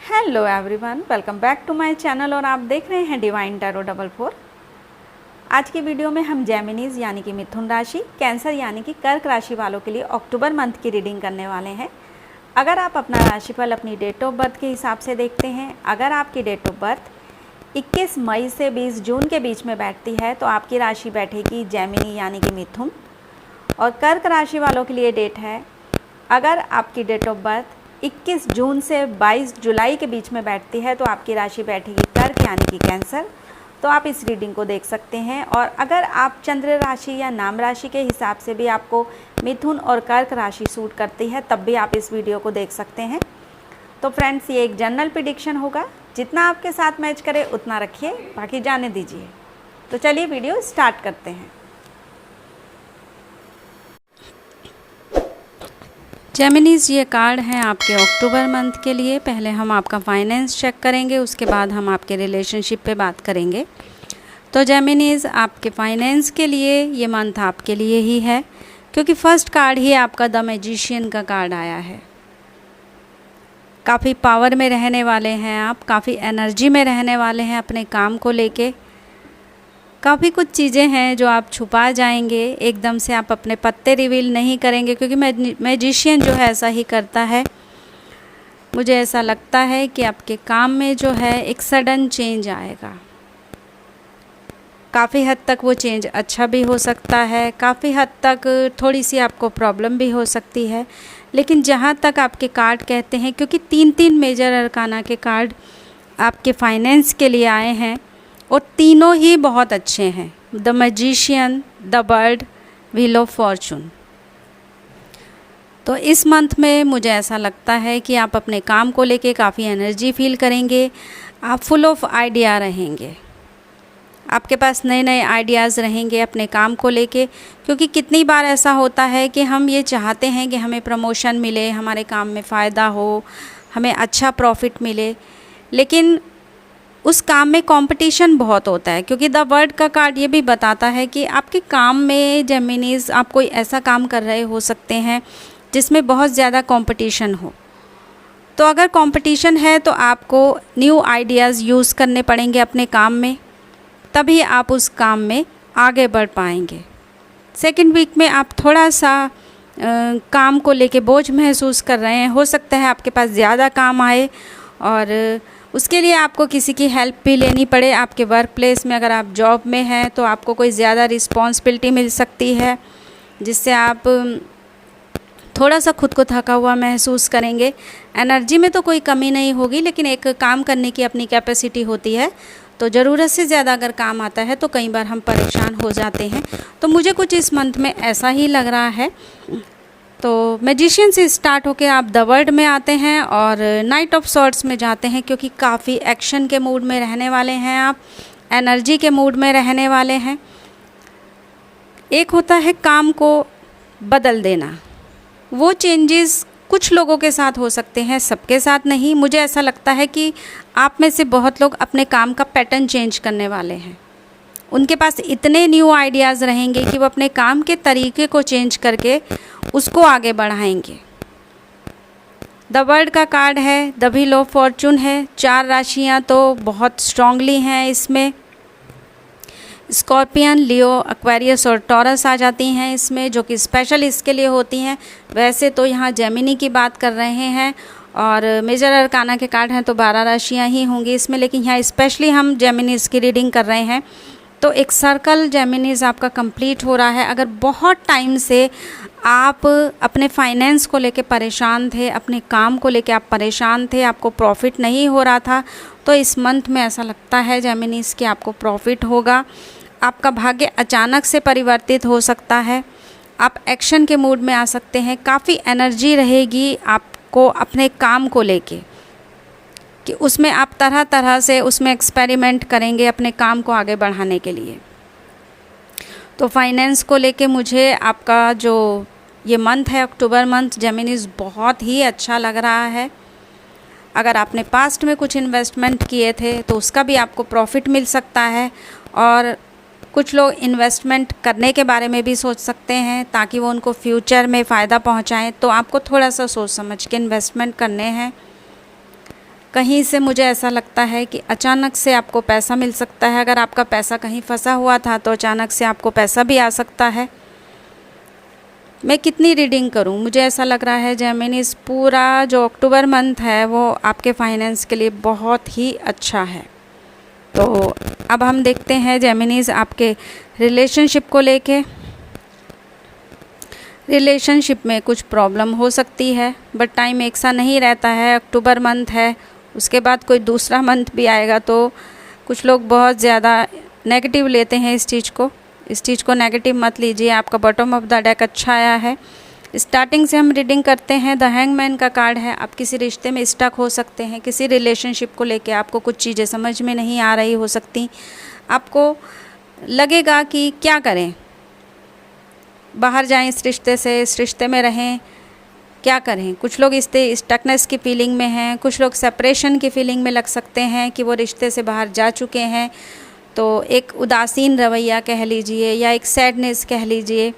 Hello everyone, welcome back to my channel और आप देख रहे हैं डिवाइन टैरो 44। आज की वीडियो में हम जेमिनीज यानी कि मिथुन राशि, कैंसर यानी कि कर्क राशि वालों के लिए अक्टूबर मंथ की रीडिंग करने वाले हैं। अगर आप अपना राशिफल अपनी डेट ऑफ बर्थ के हिसाब से देखते हैं, अगर आपकी डेट ऑफ बर्थ 21 मई से 20 जून के बीच में बैठती है तो आपकी राशि बैठेगी जेमिनी यानी कि मिथुन। और कर्क राशि वालों के लिए डेट है, अगर आपकी डेट ऑफ बर्थ 21 जून से 22 जुलाई के बीच में बैठती है तो आपकी राशि बैठेगी कर्क यानी कि कैंसर। तो आप इस रीडिंग को देख सकते हैं। और अगर आप चंद्र राशि या नाम राशि के हिसाब से भी आपको मिथुन और कर्क राशि सूट करती है तब भी आप इस वीडियो को देख सकते हैं। तो फ्रेंड्स, ये एक जनरल प्रेडिक्शन होगा, जितना आपके साथ मैच करे उतना रखिए, बाकी जाने दीजिए। तो चलिए वीडियो स्टार्ट करते हैं। जेमिनीज, ये कार्ड हैं आपके अक्टूबर मंथ के लिए। पहले हम आपका फाइनेंस चेक करेंगे, उसके बाद हम आपके रिलेशनशिप पे बात करेंगे। तो जेमिनीज, आपके फाइनेंस के लिए ये मंथ आपके लिए ही है, क्योंकि फर्स्ट कार्ड ही आपका द मैजिशियन का कार्ड आया है। काफ़ी पावर में रहने वाले हैं आप, काफ़ी एनर्जी में रहने वाले हैं अपने काम को लेके। काफ़ी कुछ चीज़ें हैं जो आप छुपा जाएंगे, एकदम से आप अपने पत्ते रिवील नहीं करेंगे, क्योंकि मैजिशियन जो है ऐसा ही करता है। मुझे ऐसा लगता है कि आपके काम में जो है एक सडन चेंज आएगा। काफ़ी हद तक वो चेंज अच्छा भी हो सकता है, काफ़ी हद तक थोड़ी सी आपको प्रॉब्लम भी हो सकती है। लेकिन जहाँ तक आपके कार्ड कहते हैं, क्योंकि 3 मेजर अरकाना के कार्ड आपके फाइनेंस के लिए आए हैं और तीनों ही बहुत अच्छे हैं, the magician, the bird, wheel of Fortune. तो इस मंथ में मुझे ऐसा लगता है कि आप अपने काम को लेके काफ़ी एनर्जी फील करेंगे, आप फुल ऑफ आइडिया रहेंगे, आपके पास नए नए आइडियाज़ रहेंगे अपने काम को लेके। क्योंकि कितनी बार ऐसा होता है कि हम ये चाहते हैं कि हमें प्रमोशन मिले, हमारे काम में फ़ायदा हो, हमें अच्छा प्रॉफिट मिले, लेकिन उस काम में कंपटीशन बहुत होता है। क्योंकि द वर्ड का कार्ड ये भी बताता है कि आपके काम में जेमिनीज, आप कोई ऐसा काम कर रहे हो सकते हैं जिसमें बहुत ज़्यादा कंपटीशन हो। तो अगर कंपटीशन है तो आपको न्यू आइडियाज़ यूज़ करने पड़ेंगे अपने काम में, तभी आप उस काम में आगे बढ़ पाएंगे। सेकेंड वीक में आप थोड़ा सा काम को लेके बोझ महसूस कर रहे हैं, हो सकता है आपके पास ज़्यादा काम आए और उसके लिए आपको किसी की हेल्प भी लेनी पड़े। आपके वर्क प्लेस में अगर आप जॉब में हैं तो आपको कोई ज़्यादा रिस्पॉन्सिबिलिटी मिल सकती है, जिससे आप थोड़ा सा खुद को थका हुआ महसूस करेंगे। एनर्जी में तो कोई कमी नहीं होगी, लेकिन एक काम करने की अपनी कैपेसिटी होती है, तो ज़रूरत से ज़्यादा अगर काम आता है तो कई बार हम परेशान हो जाते हैं। तो मुझे कुछ इस मंथ में ऐसा ही लग रहा है। तो मैजिशियन से स्टार्ट होके आप द वर्ड में आते हैं और नाइट ऑफ सॉर्ड्स में जाते हैं, क्योंकि काफ़ी एक्शन के मूड में रहने वाले हैं आप, एनर्जी के मूड में रहने वाले हैं। एक होता है काम को बदल देना, वो चेंजेस कुछ लोगों के साथ हो सकते हैं, सबके साथ नहीं। मुझे ऐसा लगता है कि आप में से बहुत लोग अपने काम का पैटर्न चेंज करने वाले हैं। उनके पास इतने न्यू आइडियाज़ रहेंगे कि वो अपने काम के तरीके को चेंज करके उसको आगे बढ़ाएंगे। द वर्ड का कार्ड है, द व्हील ऑफ फॉर्चून है। 4 राशियां तो बहुत स्ट्रांगली हैं इसमें। स्कॉर्पियन, लियो, एक्वेरियस और टॉरस आ जाती हैं इसमें, जो कि स्पेशल इसके लिए होती हैं। वैसे तो यहाँ जेमिनी की बात कर रहे हैं और मेजर अरकाना के कार्ड हैं तो 12 राशियाँ ही होंगी इसमें, लेकिन यहाँ स्पेशली हम जेमिनीज़ की रीडिंग कर रहे हैं। तो एक सर्कल जेमिनीज़ आपका कंप्लीट हो रहा है। अगर बहुत टाइम से आप अपने फाइनेंस को लेके परेशान थे, अपने काम को लेके आप परेशान थे, आपको प्रॉफिट नहीं हो रहा था, तो इस मंथ में ऐसा लगता है जेमिनीज़ कि आपको प्रॉफिट होगा। आपका भाग्य अचानक से परिवर्तित हो सकता है, आप एक्शन के मूड में आ सकते हैं। काफ़ी एनर्जी रहेगी आपको अपने काम को लेके, कि उसमें आप तरह तरह से उसमें एक्सपेरिमेंट करेंगे अपने काम को आगे बढ़ाने के लिए। तो फाइनेंस को लेके मुझे आपका जो ये मंथ है अक्टूबर मंथ जेमिनीज़ बहुत ही अच्छा लग रहा है। अगर आपने पास्ट में कुछ इन्वेस्टमेंट किए थे तो उसका भी आपको प्रॉफिट मिल सकता है, और कुछ लोग इन्वेस्टमेंट करने के बारे में भी सोच सकते हैं ताकि वो उनको फ्यूचर में फ़ायदा पहुंचाएं। तो आपको थोड़ा सा सोच समझ के इन्वेस्टमेंट करने हैं। कहीं से मुझे ऐसा लगता है कि अचानक से आपको पैसा मिल सकता है। अगर आपका पैसा कहीं फंसा हुआ था तो अचानक से आपको पैसा भी आ सकता है। मैं कितनी रीडिंग करूं, मुझे ऐसा लग रहा है जेमिनीज पूरा जो अक्टूबर मंथ है वो आपके फाइनेंस के लिए बहुत ही अच्छा है। तो अब हम देखते हैं जेमिनीज आपके रिलेशनशिप को लेके। रिलेशनशिप में कुछ प्रॉब्लम हो सकती है, बट टाइम एक सा नहीं रहता है। अक्टूबर मंथ है, उसके बाद कोई दूसरा मंथ भी आएगा, तो कुछ लोग बहुत ज़्यादा नेगेटिव लेते हैं इस चीज़ को नेगेटिव मत लीजिए। आपका बॉटम ऑफ द डेक अच्छा आया है। स्टार्टिंग से हम रीडिंग करते हैं। द हैंगमैन का कार्ड है। आप किसी रिश्ते में स्टक हो सकते हैं, किसी रिलेशनशिप को लेके आपको कुछ चीज़ें समझ में नहीं आ रही हो सकती। आपको लगेगा कि क्या करें, बाहर जाएं इस रिश्ते से, इस रिश्ते में रहें, क्या करें। कुछ लोग इस स्टकनेस की फीलिंग में हैं, कुछ लोग सेपरेशन की फीलिंग में लग सकते हैं कि वो रिश्ते से बाहर जा चुके हैं। तो एक उदासीन रवैया कह लीजिए या एक सैडनेस कह लीजिए।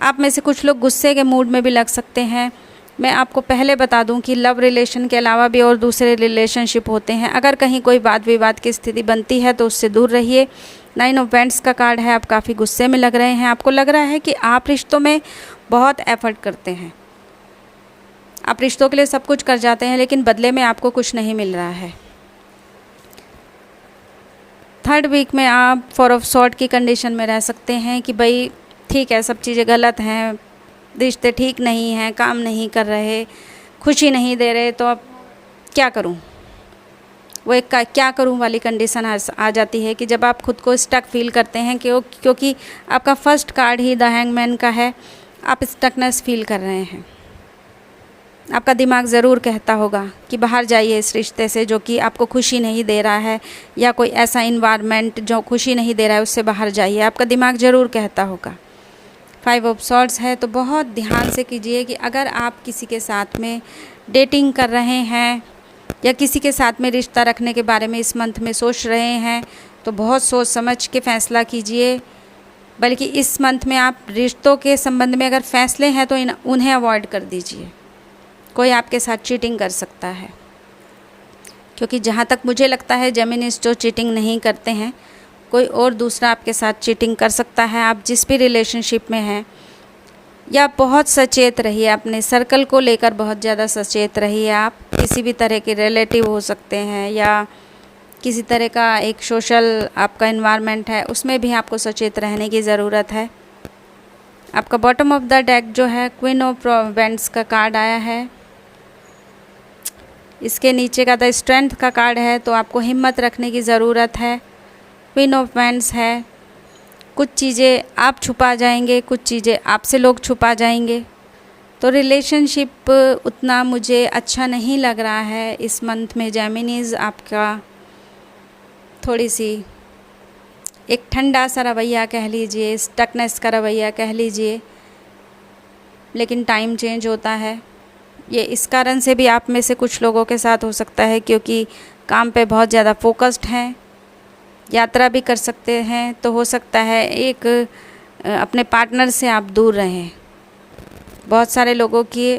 आप में से कुछ लोग गुस्से के मूड में भी लग सकते हैं। मैं आपको पहले बता दूं कि लव रिलेशन के अलावा भी और दूसरे रिलेशनशिप होते हैं। अगर कहीं कोई वाद विवाद की स्थिति बनती है तो उससे दूर रहिए। 9 ऑफ वैंड्स का कार्ड है। आप काफ़ी गुस्से में लग रहे हैं। आपको लग रहा है कि आप रिश्तों में बहुत एफर्ट करते हैं, आप रिश्तों के लिए सब कुछ कर जाते हैं, लेकिन बदले में आपको कुछ नहीं मिल रहा है। थर्ड वीक में आप 4 ऑफ सॉर्ड की कंडीशन में रह सकते हैं कि भाई ठीक है, सब चीज़ें गलत हैं, रिश्ते ठीक नहीं हैं, काम नहीं कर रहे, खुशी नहीं दे रहे, तो अब क्या करूं। वो एक क्या करूं वाली कंडीशन आ जाती है कि जब आप खुद को स्टक फील करते हैं क्योंकि आपका first card he the hangman का है। आप स्टकनेस फील कर रहे हैं। आपका दिमाग ज़रूर कहता होगा कि बाहर जाइए इस रिश्ते से जो कि आपको खुशी नहीं दे रहा है, या कोई ऐसा इन्वायरमेंट जो खुशी नहीं दे रहा है उससे बाहर जाइए। आपका दिमाग ज़रूर कहता होगा। 5 ऑफ सॉर्ड्स है। तो बहुत ध्यान से कीजिए कि अगर आप किसी के साथ में डेटिंग कर रहे हैं या किसी के साथ में रिश्ता रखने के बारे में इस मंथ में सोच रहे हैं तो बहुत सोच समझ के फ़ैसला कीजिए। बल्कि इस मंथ में आप रिश्तों के संबंध में अगर फ़ैसले हैं तो उन्हें अवॉइड कर दीजिए। कोई आपके साथ चीटिंग कर सकता है, क्योंकि जहाँ तक मुझे लगता है जेमिनीज जो चीटिंग नहीं करते हैं, कोई और दूसरा आपके साथ चीटिंग कर सकता है। आप जिस भी रिलेशनशिप में हैं, या बहुत सचेत रहिए, अपने सर्कल को लेकर बहुत ज़्यादा सचेत रहिए। आप किसी भी तरह के रिलेटिव हो सकते हैं या किसी तरह का एक सोशल आपका इन्वायरमेंट है, उसमें भी आपको सचेत रहने की ज़रूरत है। आपका बॉटम ऑफ द डेक जो है क्वीन ऑफ वैंड्स का कार्ड आया है। इसके नीचे का द स्ट्रेंथ का कार्ड है। तो आपको हिम्मत रखने की ज़रूरत है। क्वीन ऑफ वैंड्स है। कुछ चीज़ें आप छुपा जाएंगे, कुछ चीज़ें आपसे लोग छुपा जाएंगे। तो रिलेशनशिप उतना मुझे अच्छा नहीं लग रहा है इस मंथ में जेमिनीज। आपका थोड़ी सी एक ठंडा सा रवैया कह लीजिए, स्टकनेस का रवैया कह लीजिए, लेकिन टाइम चेंज होता है। ये इस कारण से भी आप में से कुछ लोगों के साथ हो सकता है क्योंकि काम पे बहुत ज़्यादा फोकस्ड हैं, यात्रा भी कर सकते हैं। तो हो सकता है एक अपने पार्टनर से आप दूर रहें। बहुत सारे लोगों की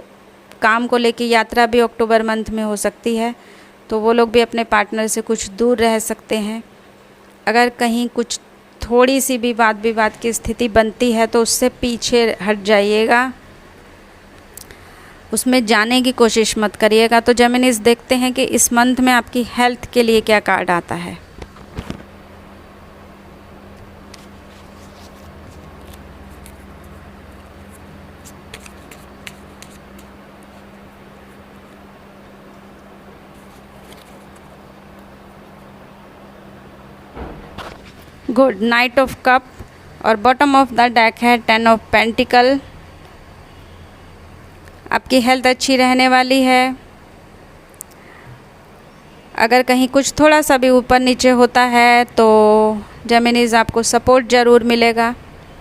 काम को लेके यात्रा भी अक्टूबर मंथ में हो सकती है, तो वो लोग भी अपने पार्टनर से कुछ दूर रह सकते हैं। अगर कहीं कुछ थोड़ी सी भी वाद विवाद की स्थिति बनती है तो उससे पीछे हट जाइएगा, उसमें जाने की कोशिश मत करिएगा। तो जेमिनीज देखते हैं कि इस मंथ में आपकी हेल्थ के लिए क्या कार्ड आता है। गुड, नाइट ऑफ कप और बॉटम ऑफ द डेक है 10 ऑफ पेंटिकल। आपकी हेल्थ अच्छी रहने वाली है। अगर कहीं कुछ थोड़ा सा भी ऊपर नीचे होता है तो जेमिनीज आपको सपोर्ट ज़रूर मिलेगा।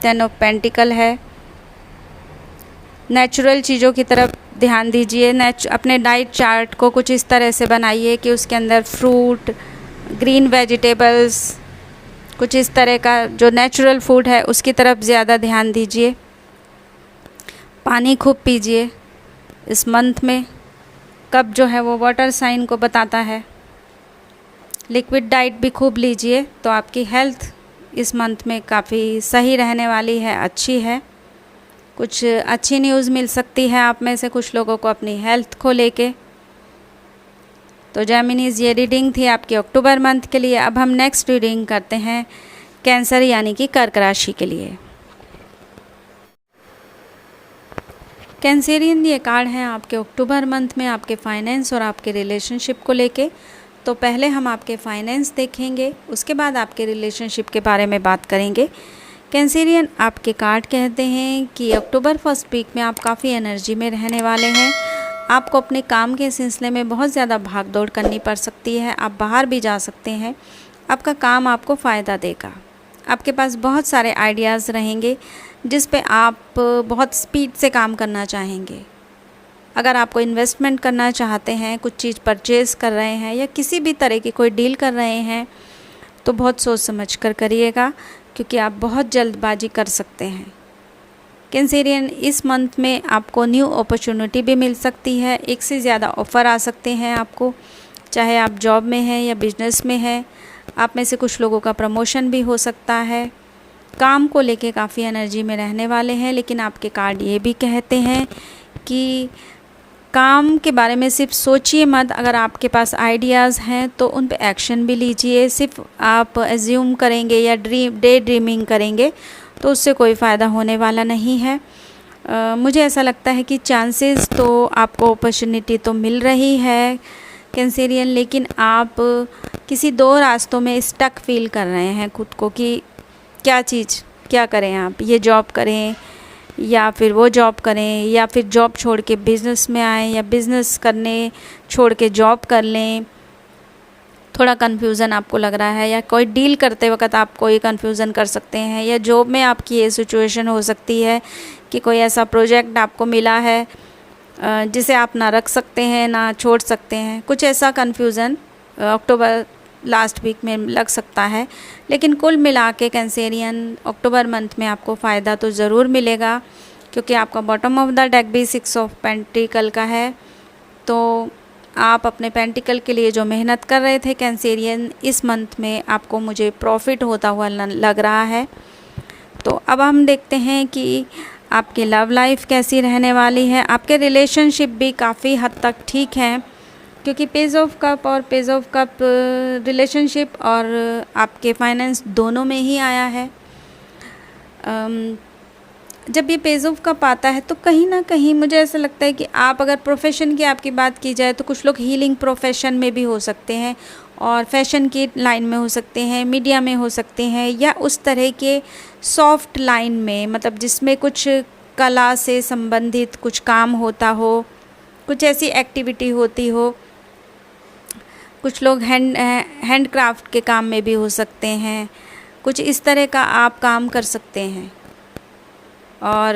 10 ऑफ पेंटिकल है। नेचुरल चीज़ों की तरफ ध्यान दीजिए। अपने डाइट चार्ट को कुछ इस तरह से बनाइए कि उसके अंदर फ्रूट, ग्रीन वेजिटेबल्स, कुछ इस तरह का जो नेचुरल फूड है उसकी तरफ ज़्यादा ध्यान दीजिए। पानी खूब पीजिए। इस मंथ में कप जो है वो वाटर साइन को बताता है, लिक्विड डाइट भी खूब लीजिए, तो आपकी हेल्थ इस मंथ में काफ़ी सही रहने वाली है, अच्छी है। कुछ अच्छी न्यूज़ मिल सकती है आप में से कुछ लोगों को अपनी हेल्थ को लेके। तो जेमिनीज़, ये रीडिंग थी आपकी अक्टूबर मंथ के लिए। अब हम नेक्स्ट रीडिंग करते हैं कैंसर यानी कि कर्क राशि के लिए। कैंसेरियन, ये कार्ड है आपके अक्टूबर मंथ में आपके फाइनेंस और आपके रिलेशनशिप को लेके। तो पहले हम आपके फाइनेंस देखेंगे, उसके बाद आपके रिलेशनशिप के बारे में बात करेंगे। कैंसेरियन, आपके कार्ड कहते हैं कि अक्टूबर फर्स्ट वीक में आप काफ़ी एनर्जी में रहने वाले हैं। आपको अपने काम के सिलसिले में बहुत ज़्यादा भाग दौड़ करनी पड़ सकती है। आप बाहर भी जा सकते हैं। आपका काम आपको फ़ायदा देगा। आपके पास बहुत सारे आइडियाज़ रहेंगे जिस पे आप बहुत स्पीड से काम करना चाहेंगे। अगर आपको इन्वेस्टमेंट करना चाहते हैं, कुछ चीज़ परचेज़ कर रहे हैं या किसी भी तरह की कोई डील कर रहे हैं, तो बहुत सोच समझ कर करिएगा, क्योंकि आप बहुत जल्दबाजी कर सकते हैं। कैंसेरियन, इस मंथ में आपको न्यू अपॉर्चुनिटी भी मिल सकती है। एक से ज़्यादा ऑफ़र आ सकते हैं आपको, चाहे आप जॉब में हैं या बिजनेस में हैं। आप में से कुछ लोगों का प्रमोशन भी हो सकता है। काम को लेके काफ़ी एनर्जी में रहने वाले हैं, लेकिन आपके कार्ड ये भी कहते हैं कि काम के बारे में सिर्फ सोचिए मत। अगर आपके पास आइडियाज़ हैं तो उन पे एक्शन भी लीजिए। सिर्फ आप एज्यूम करेंगे या डे ड्रीमिंग करेंगे तो उससे कोई फ़ायदा होने वाला नहीं है। मुझे ऐसा लगता है कि चांसेस तो आपको अपॉर्चुनिटी तो मिल रही है कैंसेरियन, लेकिन आप किसी दो रास्तों में स्टक फील कर रहे हैं खुद को कि क्या करें। आप ये जॉब करें या फिर वो जॉब करें, या फिर जॉब छोड़ के बिज़नेस में आएँ या बिज़नेस करने छोड़ के जॉब कर लें। थोड़ा कन्फ्यूज़न आपको लग रहा है, या कोई डील करते वक्त आप कोई कन्फ्यूज़न कर सकते हैं, या जॉब में आपकी ये सिचुएशन हो सकती है कि कोई ऐसा प्रोजेक्ट आपको मिला है जिसे आप ना रख सकते हैं ना छोड़ सकते हैं। कुछ ऐसा कन्फ्यूज़न अक्टूबर लास्ट वीक में लग सकता है। लेकिन कुल मिला के कैंसेरियन, अक्टूबर मंथ में आपको फ़ायदा तो ज़रूर मिलेगा, क्योंकि आपका बॉटम ऑफ द डेक भी 6 ऑफ पेंटिकल का है। तो आप अपने पेंटिकल के लिए जो मेहनत कर रहे थे कैंसेरियन, इस मंथ में आपको मुझे प्रॉफिट होता हुआ लग रहा है। तो अब हम देखते हैं कि आपकी लव लाइफ कैसी रहने वाली है। आपके रिलेशनशिप भी काफ़ी हद तक ठीक हैं, क्योंकि पेज ऑफ कप और पेज ऑफ कप रिलेशनशिप और आपके फाइनेंस दोनों में ही आया है। जब ये पेज ऑफ कप आता है तो कहीं ना कहीं मुझे ऐसा लगता है कि आप, अगर प्रोफेशन की आपकी बात की जाए तो कुछ लोग हीलिंग प्रोफेशन में भी हो सकते हैं, और फैशन की लाइन में हो सकते हैं, मीडिया में हो सकते हैं, या उस तरह के सॉफ्ट लाइन में, मतलब जिसमें कुछ कला से संबंधित कुछ काम होता हो, कुछ ऐसी एक्टिविटी होती हो। कुछ लोग हैंड क्राफ्ट के काम में भी हो सकते हैं। कुछ इस तरह का आप काम कर सकते हैं, और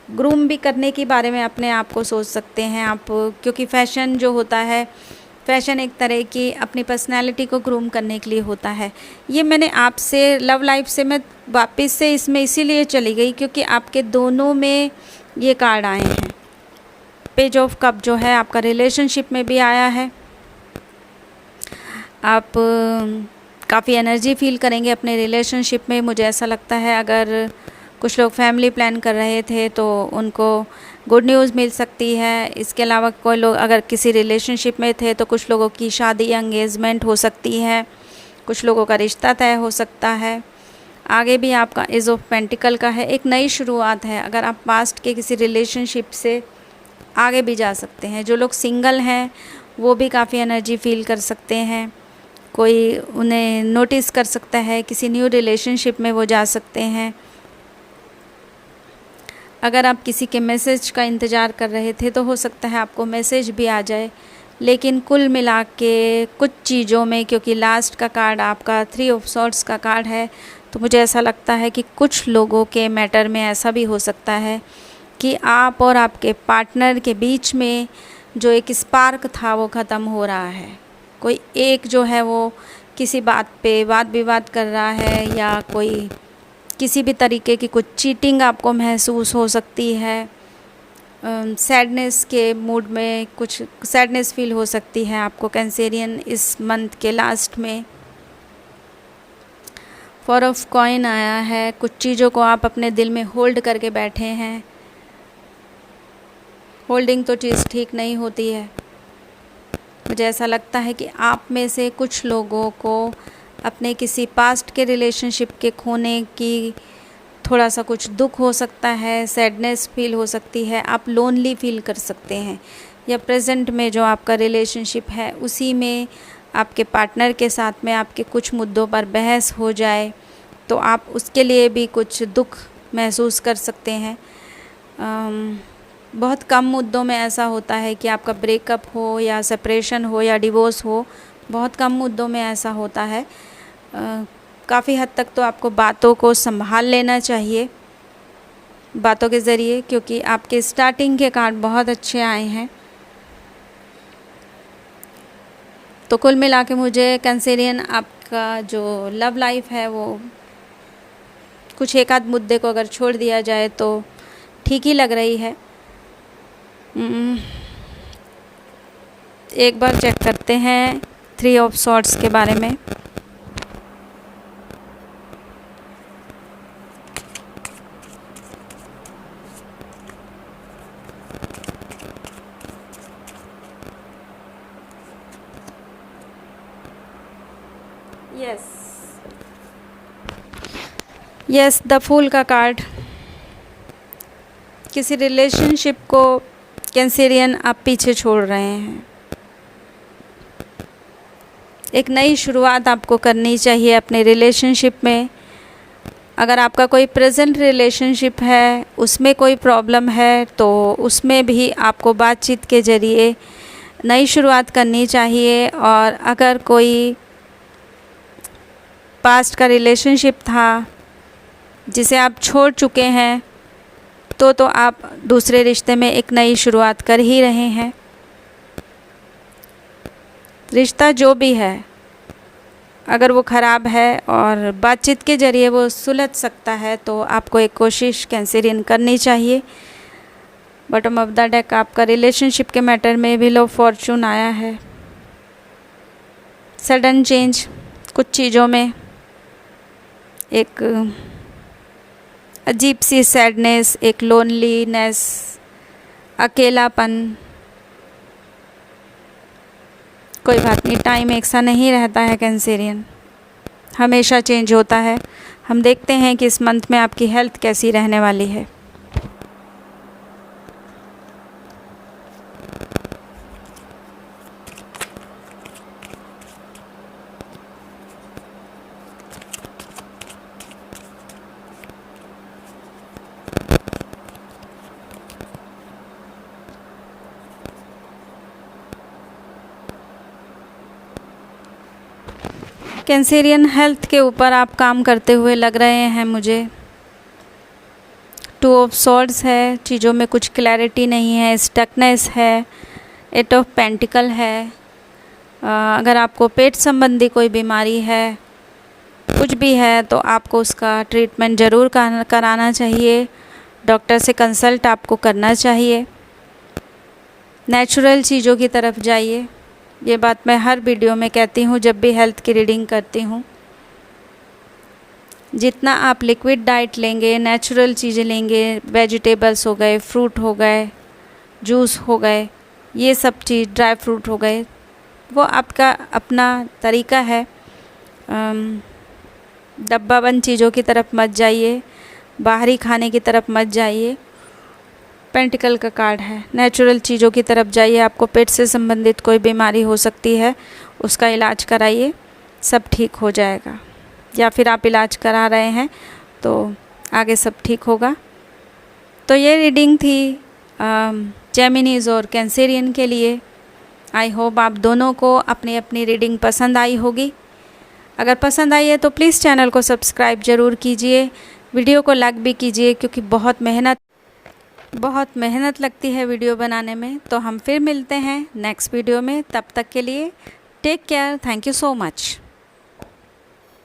ग्रूम भी करने के बारे में अपने आप को सोच सकते हैं आप, क्योंकि फ़ैशन जो होता है, फ़ैशन एक तरह की अपनी पर्सनैलिटी को ग्रूम करने के लिए होता है। ये मैंने आपसे लव लाइफ से मैं वापस से इसमें इसीलिए चली गई क्योंकि आपके दोनों में ये कार्ड आए हैं। पेज ऑफ कप जो है आपका रिलेशनशिप में भी आया है। आप काफ़ी एनर्जी फील करेंगे अपने रिलेशनशिप में। मुझे ऐसा लगता है अगर कुछ लोग फैमिली प्लान कर रहे थे तो उनको गुड न्यूज़ मिल सकती है। इसके अलावा कोई लोग अगर किसी रिलेशनशिप में थे तो कुछ लोगों की शादी, एंगेजमेंट हो सकती है, कुछ लोगों का रिश्ता तय हो सकता है। आगे भी आपका एज ऑफ पेंटिकल का है, एक नई शुरुआत है। अगर आप पास्ट के किसी रिलेशनशिप से आगे भी जा सकते हैं। जो लोग सिंगल हैं वो भी काफ़ी एनर्जी फील कर सकते हैं। कोई उन्हें नोटिस कर सकता है, किसी न्यू रिलेशनशिप में वो जा सकते हैं। अगर आप किसी के मैसेज का इंतज़ार कर रहे थे तो हो सकता है आपको मैसेज भी आ जाए। लेकिन कुल मिला के कुछ चीज़ों में, क्योंकि लास्ट का कार्ड आपका 3 ऑफ सॉर्ड्स का कार्ड है, तो मुझे ऐसा लगता है कि कुछ लोगों के मैटर में ऐसा भी हो सकता है कि आप और आपके पार्टनर के बीच में जो एक स्पार्क था वो ख़त्म हो रहा है। कोई एक जो है वो किसी बात पे वाद विवाद कर रहा है, या कोई किसी भी तरीके की कुछ चीटिंग आपको महसूस हो सकती है। सैडनेस के मूड में, कुछ सैडनेस फील हो सकती है आपको कैंसेरियन इस मंथ के लास्ट में। 4 ऑफ कॉइन आया है, कुछ चीज़ों को आप अपने दिल में होल्ड करके बैठे हैं। होल्डिंग तो चीज़ ठीक नहीं होती है। मुझे ऐसा लगता है कि आप में से कुछ लोगों को अपने किसी पास्ट के रिलेशनशिप के खोने की थोड़ा सा कुछ दुख हो सकता है, सैडनेस फील हो सकती है, आप लोनली फील कर सकते हैं, या प्रेजेंट में जो आपका रिलेशनशिप है उसी में आपके पार्टनर के साथ में आपके कुछ मुद्दों पर बहस हो जाए तो आप उसके लिए भी कुछ दुख महसूस कर सकते हैं। बहुत कम मुद्दों में ऐसा होता है कि आपका ब्रेकअप हो या सेपरेशन हो या डिवोर्स हो, बहुत कम मुद्दों में ऐसा होता है। काफ़ी हद तक तो आपको बातों को संभाल लेना चाहिए बातों के ज़रिए, क्योंकि आपके स्टार्टिंग के कार्ड बहुत अच्छे आए हैं। तो कुल मिला के मुझे कैंसेरियन आपका जो लव लाइफ है वो कुछ एक आध मुद्दे को अगर छोड़ दिया जाए तो ठीक ही लग रही है। एक बार चेक करते हैं 3 ऑफ सॉर्ड्स के बारे में। यस, द फूल का कार्ड। किसी रिलेशनशिप को कैंसेरियन आप पीछे छोड़ रहे हैं। एक नई शुरुआत आपको करनी चाहिए अपने रिलेशनशिप में। अगर आपका कोई प्रेजेंट रिलेशनशिप है, उसमें कोई प्रॉब्लम है, तो उसमें भी आपको बातचीत के ज़रिए नई शुरुआत करनी चाहिए। और अगर कोई पास्ट का रिलेशनशिप था जिसे आप छोड़ चुके हैं तो आप दूसरे रिश्ते में एक नई शुरुआत कर ही रहे हैं। रिश्ता जो भी है, अगर वो ख़राब है और बातचीत के ज़रिए वो सुलझ सकता है तो आपको एक कोशिश कैंसेरियन करनी चाहिए। बॉटम ऑफ द डेक आपका रिलेशनशिप के मैटर में व्हील ऑफ फॉर्चून आया है। सडन चेंज, कुछ चीज़ों में एक अजीब सी सैडनेस, एक लोनलीनेस, अकेलापन। कोई बात नहीं, टाइम एक सा नहीं रहता है कैंसेरियन, हमेशा चेंज होता है। हम देखते हैं कि इस मंथ में आपकी हेल्थ कैसी रहने वाली है। कैंसेरियन हेल्थ के ऊपर आप काम करते हुए लग रहे हैं मुझे। 2 ऑफ सॉर्ड्स है, चीज़ों में कुछ क्लैरिटी नहीं है, स्टकनेस है। 8 ऑफ पेंटिकल है। अगर आपको पेट संबंधी कोई बीमारी है, कुछ भी है, तो आपको उसका ट्रीटमेंट ज़रूर कराना चाहिए। डॉक्टर से कंसल्ट आपको करना चाहिए। नेचुरल चीज़ों की तरफ जाइए। ये बात मैं हर वीडियो में कहती हूँ जब भी हेल्थ की रीडिंग करती हूँ। जितना आप लिक्विड डाइट लेंगे, नेचुरल चीज़ें लेंगे, वेजिटेबल्स हो गए, फ्रूट हो गए, जूस हो गए, ये सब चीज़, ड्राई फ्रूट हो गए, वो आपका अपना तरीका है। डब्बाबंद चीज़ों की तरफ मत जाइए, बाहरी खाने की तरफ मत जाइए। पेंटिकल का कार्ड है, नेचुरल चीज़ों की तरफ जाइए। आपको पेट से संबंधित कोई बीमारी हो सकती है, उसका इलाज कराइए, सब ठीक हो जाएगा। या फिर आप इलाज करा रहे हैं तो आगे सब ठीक होगा। तो ये रीडिंग थी जेमिनीज़ और कैंसेरियन के लिए। आई होप आप दोनों को अपनी अपनी रीडिंग पसंद आई होगी। अगर पसंद आई है तो प्लीज़ चैनल को सब्सक्राइब ज़रूर कीजिए, वीडियो को लाइक भी कीजिए, क्योंकि बहुत मेहनत लगती है वीडियो बनाने में। तो हम फिर मिलते हैं नेक्स्ट वीडियो में, तब तक के लिए take care, thank you so much.